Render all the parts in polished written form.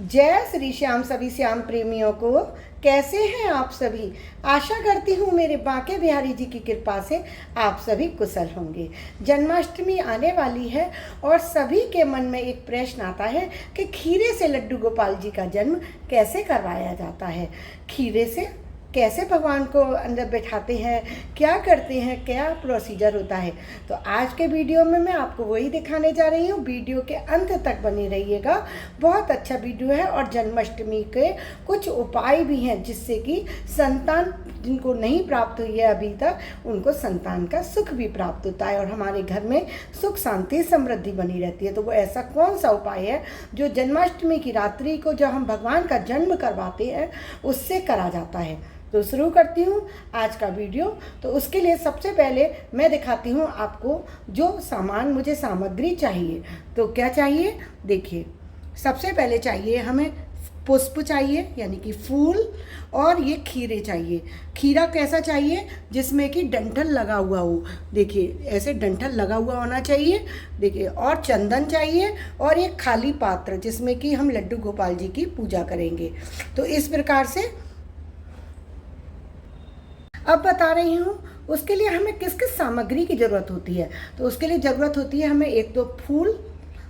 जय श्री श्याम सभी श्याम प्रेमियों को। कैसे हैं आप सभी। आशा करती हूँ मेरे बांके बिहारी जी की कृपा से आप सभी कुशल होंगे। जन्माष्टमी आने वाली है और सभी के मन में एक प्रश्न आता है कि खीरे से लड्डू गोपाल जी का जन्म कैसे करवाया जाता है। खीरे से कैसे भगवान को अंदर बैठाते हैं, क्या करते हैं, क्या प्रोसीजर होता है। तो आज के वीडियो में मैं आपको वही दिखाने जा रही हूँ। वीडियो के अंत तक बने रहिएगा। बहुत अच्छा वीडियो है और जन्माष्टमी के कुछ उपाय भी हैं जिससे कि संतान जिनको नहीं प्राप्त हुई है अभी तक, उनको संतान का सुख भी प्राप्त होता है और हमारे घर में सुख शांति समृद्धि बनी रहती है। तो वो ऐसा कौन सा उपाय है जो जन्माष्टमी की रात्रि को जब हम भगवान का जन्म करवाते हैं उससे करा जाता है। तो शुरू करती हूँ आज का वीडियो। तो उसके लिए सबसे पहले मैं दिखाती हूँ आपको जो सामान मुझे सामग्री चाहिए। तो क्या चाहिए देखिए, सबसे पहले चाहिए हमें पुष्प चाहिए यानी कि फूल, और ये खीरे चाहिए। खीरा कैसा चाहिए जिसमें कि डंठल लगा हुआ हो, देखिए ऐसे डंठल लगा हुआ होना चाहिए देखिए। और चंदन चाहिए और एक खाली पात्र जिसमें कि हम लड्डू गोपाल जी की पूजा करेंगे। तो इस प्रकार से अब बता रही हूँ उसके लिए हमें किस किस सामग्री की ज़रूरत होती है। तो उसके लिए ज़रूरत होती है हमें एक तो फूल,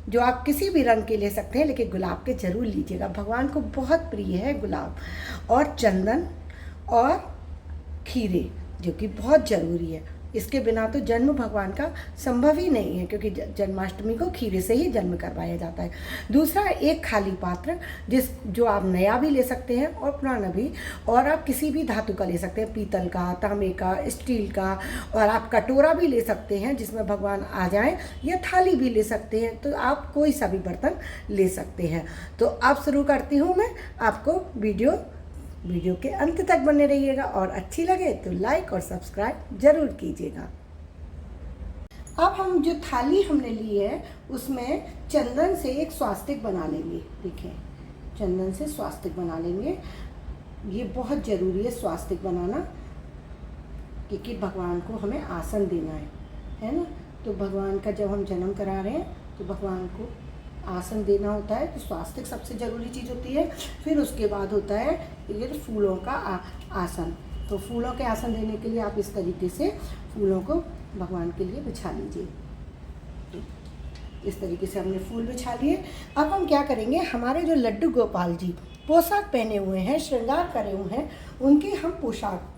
जो आप किसी भी रंग के ले सकते हैं लेकिन गुलाब के ज़रूर लीजिएगा, भगवान को बहुत प्रिय है गुलाब। और चंदन और खीरे जो कि बहुत ज़रूरी है। इसके बिना तो जन्म भगवान का संभव ही नहीं है क्योंकि जन्माष्टमी को खीरे से ही जन्म करवाया जाता है। दूसरा एक खाली पात्र जो आप नया भी ले सकते हैं और पुराना भी, और आप किसी भी धातु का ले सकते हैं, पीतल का, तांबे का, स्टील का, और आप कटोरा भी ले सकते हैं जिसमें भगवान आ जाएं, या थाली भी ले सकते हैं। तो आप कोई सा भी बर्तन ले सकते हैं। तो अब शुरू करती हूँ मैं। आपको वीडियो के अंत तक बने रहिएगा और अच्छी लगे तो लाइक और सब्सक्राइब जरूर कीजिएगा। अब हम जो थाली हमने ली है उसमें चंदन से एक स्वास्तिक बना लेंगे। देखिए चंदन से स्वास्तिक बना लेंगे, ये बहुत ज़रूरी है स्वास्तिक बनाना, क्योंकि भगवान को हमें आसन देना है ना। तो भगवान का जब हम जन्म करा रहे हैं तो भगवान को आसन देना होता है। तो स्वास्तिक सबसे ज़रूरी चीज़ होती है। फिर उसके बाद होता है ये फूलों का आसन। तो फूलों के आसन देने के लिए आप इस तरीके से फूलों को भगवान के लिए बिछा लीजिए। इस तरीके से हमने फूल बिछा लिए। अब हम क्या करेंगे, हमारे जो लड्डू गोपाल जी पोशाक पहने हुए हैं, श्रृंगार करे हुए हैं, उनकी हम पोशाक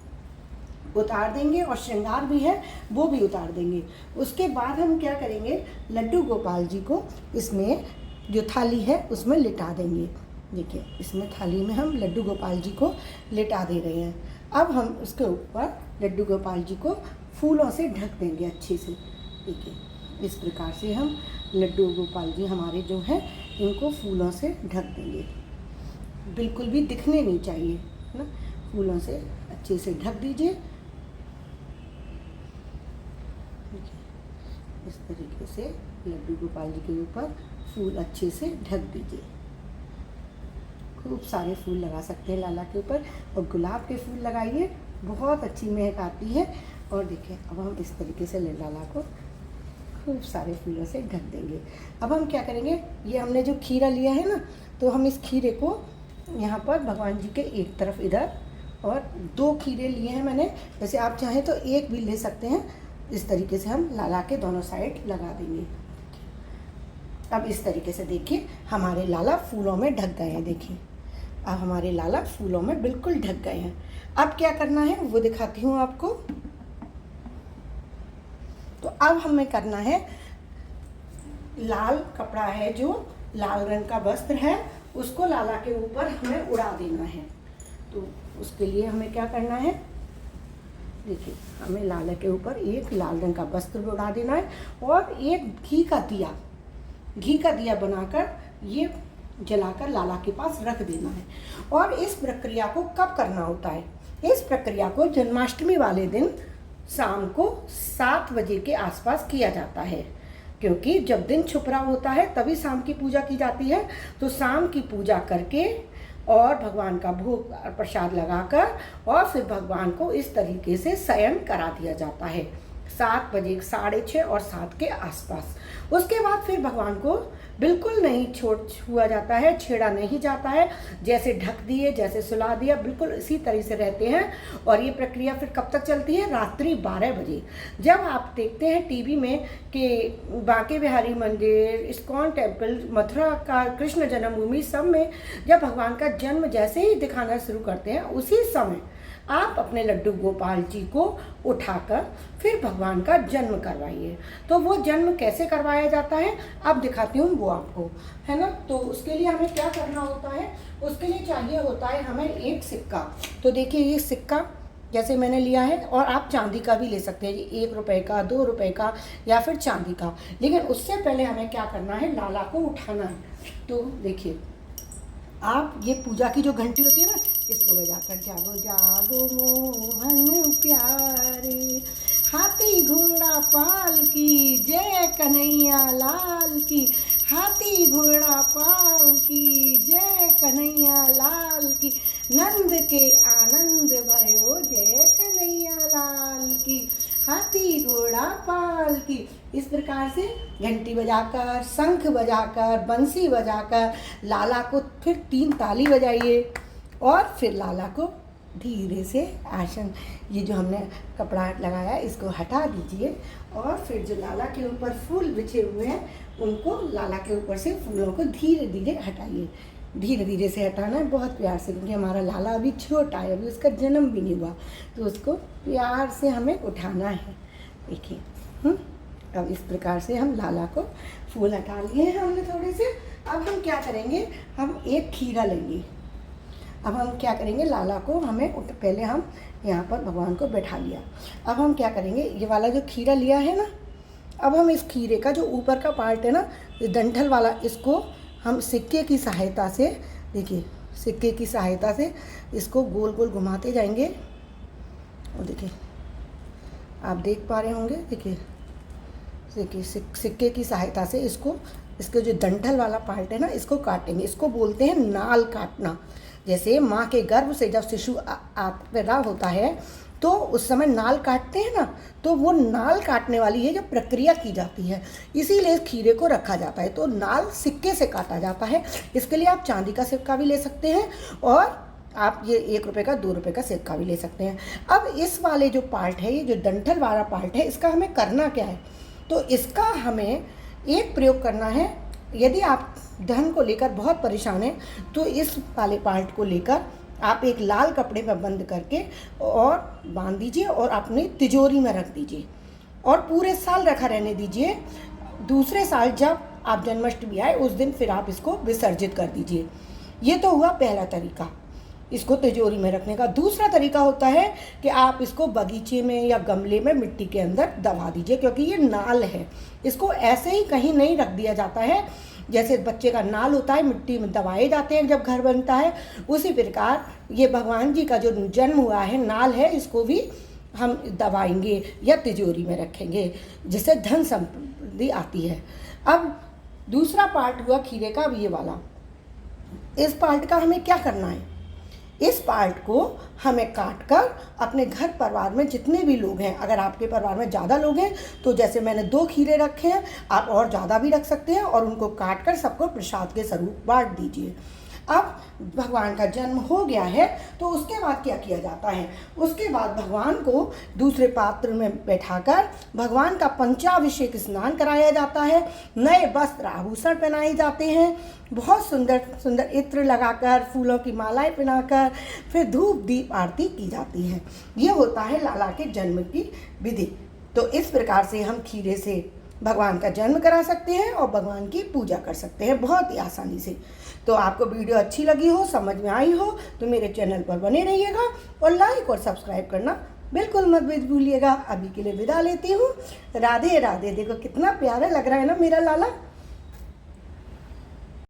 उतार देंगे और श्रृंगार भी है वो भी उतार देंगे। उसके बाद हम क्या करेंगे, लड्डू गोपाल जी को इसमें जो थाली है उसमें लिटा देंगे। देखिए इसमें थाली में हम लड्डू गोपाल जी को लिटा दे रहे हैं। अब हम उसके ऊपर लड्डू गोपाल जी को फूलों से ढक देंगे अच्छे से। देखिए इस प्रकार से हम लड्डू गोपाल जी हमारे जो हैं इनको फूलों से ढक देंगे। बिल्कुल भी दिखने नहीं चाहिए ना, फूलों से अच्छे से ढक दीजिए। इस तरीके से लड्डू गोपाल जी के ऊपर फूल अच्छे से ढक दीजिए। खूब सारे फूल लगा सकते हैं लाला के ऊपर, और गुलाब के फूल लगाइए, बहुत अच्छी महक आती है। और देखिए अब हम इस तरीके से लाला को खूब सारे फूलों से ढक देंगे। अब हम क्या करेंगे, ये हमने जो खीरा लिया है ना, तो हम इस खीरे को यहाँ पर भगवान जी के एक तरफ इधर, और 2 खीरे लिए हैं मैंने, वैसे आप चाहें तो एक भी ले सकते हैं। इस तरीके से हम लाला के दोनों साइड लगा देंगे। अब इस तरीके से देखिए हमारे लाला फूलों में ढक गए हैं। देखिए अब हमारे लाला फूलों में बिल्कुल ढक गए हैं। अब क्या करना है वो दिखाती हूँ आपको। तो अब हमें करना है, लाल कपड़ा है जो लाल रंग का वस्त्र है उसको लाला के ऊपर हमें उड़ा देना है। तो उसके लिए हमें क्या करना है, देखिए हमें लाला के ऊपर एक लाल रंग का वस्त्र उड़ा देना है और एक घी का दिया बनाकर ये जलाकर लाला के पास रख देना है। और इस प्रक्रिया को कब करना होता है, इस प्रक्रिया को जन्माष्टमी वाले दिन शाम को 7 बजे के आसपास किया जाता है, क्योंकि जब दिन छुप रहा होता है तभी शाम की पूजा की जाती है। तो शाम की पूजा करके और भगवान का भोग प्रसाद लगाकर और फिर भगवान को इस तरीके से शयन करा दिया जाता है 7 बजे, 6:30 और 7 के आसपास। उसके बाद फिर भगवान को बिल्कुल नहीं छुआ जाता है, छेड़ा नहीं जाता है। जैसे ढक दिए, जैसे सुला दिया, बिल्कुल इसी तरह से रहते हैं। और ये प्रक्रिया फिर कब तक चलती है? रात्रि 12 बजे। जब आप देखते हैं टीवी में कि बांके बिहारी मंदिर, इस्कॉन टेम्पल, मथुरा का कृष्ण जन्मभूमि, सब में जब भगवान का जन्म जैसे ही दिखाना शुरू करते हैं, उसी समय आप अपने लड्डू गोपाल जी को उठाकर फिर भगवान का जन्म करवाइए। तो वो जन्म कैसे करवाया जाता है अब दिखाती हूँ वो आपको, है ना। तो उसके लिए हमें क्या करना होता है? उसके लिए चाहिए होता है हमें एक सिक्का। तो देखिए ये सिक्का जैसे मैंने लिया है, और आप चांदी का भी ले सकते हैं, ये 1 रुपये का, 2 रुपये का, या फिर चांदी का। लेकिन उससे पहले हमें क्या करना है? लाला को उठाना है। तो देखिए आप ये पूजा की जो घंटी होती है ना, इसको बजाकर जागो जागो मोहन प्यारे, हाथी घोड़ा पाल की जय कन्हैया लाल की, हाथी घोड़ा पाल की जय कन्हैया लाल की, नंद के आनंद भयो जय कन्हैया लाल की, हाथी घोड़ा पाल की। इस प्रकार से घंटी बजाकर, शंख बजाकर, बंसी बजाकर लाला को फिर 3 ताली बजाइए, और फिर लाला को धीरे से आसन, ये जो हमने कपड़ा लगाया इसको हटा दीजिए, और फिर जो लाला के ऊपर फूल बिछे हुए हैं उनको लाला के ऊपर से फूलों को धीरे धीरे हटाइए। धीरे धीरे से हटाना है, बहुत प्यार से, क्योंकि हमारा लाला अभी छोटा है, अभी उसका जन्म भी नहीं हुआ, तो उसको प्यार से हमें उठाना है। देखिए अब इस प्रकार से हम लाला को फूल हटा लिए हैं हमने थोड़े से। अब हम क्या करेंगे? हम एक खीरा लेंगे। अब हम क्या करेंगे? लाला को पहले हम यहाँ पर भगवान को बैठा लिया। अब हम क्या करेंगे? ये वाला जो खीरा लिया है ना, अब हम इस खीरे का जो ऊपर का पार्ट है ना, ये डंठल वाला, इसको हम सिक्के की सहायता से, देखिए सिक्के की सहायता से इसको गोल गोल घुमाते जाएंगे। और देखिए आप देख पा रहे होंगे, देखिए सिक्के की सहायता से इसके जो डंठल वाला पार्ट है ना, इसको काटेंगे। इसको बोलते हैं नाल काटना। जैसे माँ के गर्भ से जब शिशु पैदा होता है तो उस समय नाल काटते हैं ना, तो वो नाल काटने वाली ये जो प्रक्रिया की जाती है, इसीलिए इस खीरे को रखा जाता है। तो नाल सिक्के से काटा जाता है। इसके लिए आप चांदी का सिक्का भी ले सकते हैं, और आप ये 1 रुपये का, 2 रुपये का सिक्का भी ले सकते हैं। अब इस वाले जो पार्ट है, ये जो डंठल वाला पार्ट है, इसका हमें करना क्या है? तो इसका हमें एक प्रयोग करना है। यदि आप धन को लेकर बहुत परेशान हैं तो इस वाले पार्ट को लेकर आप एक लाल कपड़े में बंद करके और बांध दीजिए, और अपनी तिजोरी में रख दीजिए, और पूरे साल रखा रहने दीजिए। दूसरे साल जब आप जन्माष्टमी आए उस दिन फिर आप इसको विसर्जित कर दीजिए। ये तो हुआ पहला तरीका इसको तिजोरी में रखने का। दूसरा तरीका होता है कि आप इसको बगीचे में या गमले में मिट्टी के अंदर दबा दीजिए, क्योंकि ये नाल है, इसको ऐसे ही कहीं नहीं रख दिया जाता है। जैसे बच्चे का नाल होता है, मिट्टी में दबाए जाते हैं जब घर बनता है, उसी प्रकार ये भगवान जी का जो जन्म हुआ है नाल है, इसको भी हम दबाएंगे या तिजोरी में रखेंगे, जिससे धन समृद्धि आती है। अब दूसरा पार्ट हुआ खीरे का, अब ये वाला, इस पार्ट का हमें क्या करना है? इस पार्ट को हमें काट कर अपने घर परिवार में जितने भी लोग हैं, अगर आपके परिवार में ज़्यादा लोग हैं तो जैसे मैंने 2 खीरे रखे हैं, आप और ज़्यादा भी रख सकते हैं, और उनको काट कर सबको प्रसाद के स्वरूप बांट दीजिए। अब भगवान का जन्म हो गया है तो उसके बाद क्या किया जाता है? उसके बाद भगवान को दूसरे पात्र में बैठाकर भगवान का पंचाभिषेक स्नान कराया जाता है, नए वस्त्र आभूषण पहनाए जाते हैं, बहुत सुंदर सुंदर इत्र लगाकर, फूलों की मालाएं पहनाकर, फिर धूप दीप आरती की जाती है। ये होता है लाला के जन्म की विधि। तो इस प्रकार से हम खीरे से भगवान का जन्म करा सकते हैं और भगवान की पूजा कर सकते हैं बहुत ही आसानी से। तो आपको वीडियो अच्छी लगी हो, समझ में आई हो, तो मेरे चैनल पर बने रहिएगा, और लाइक और सब्सक्राइब करना बिल्कुल मत भूलिएगा। अभी के लिए विदा लेती हूँ। राधे राधे। देखो कितना प्यारा लग रहा है ना मेरा लाला।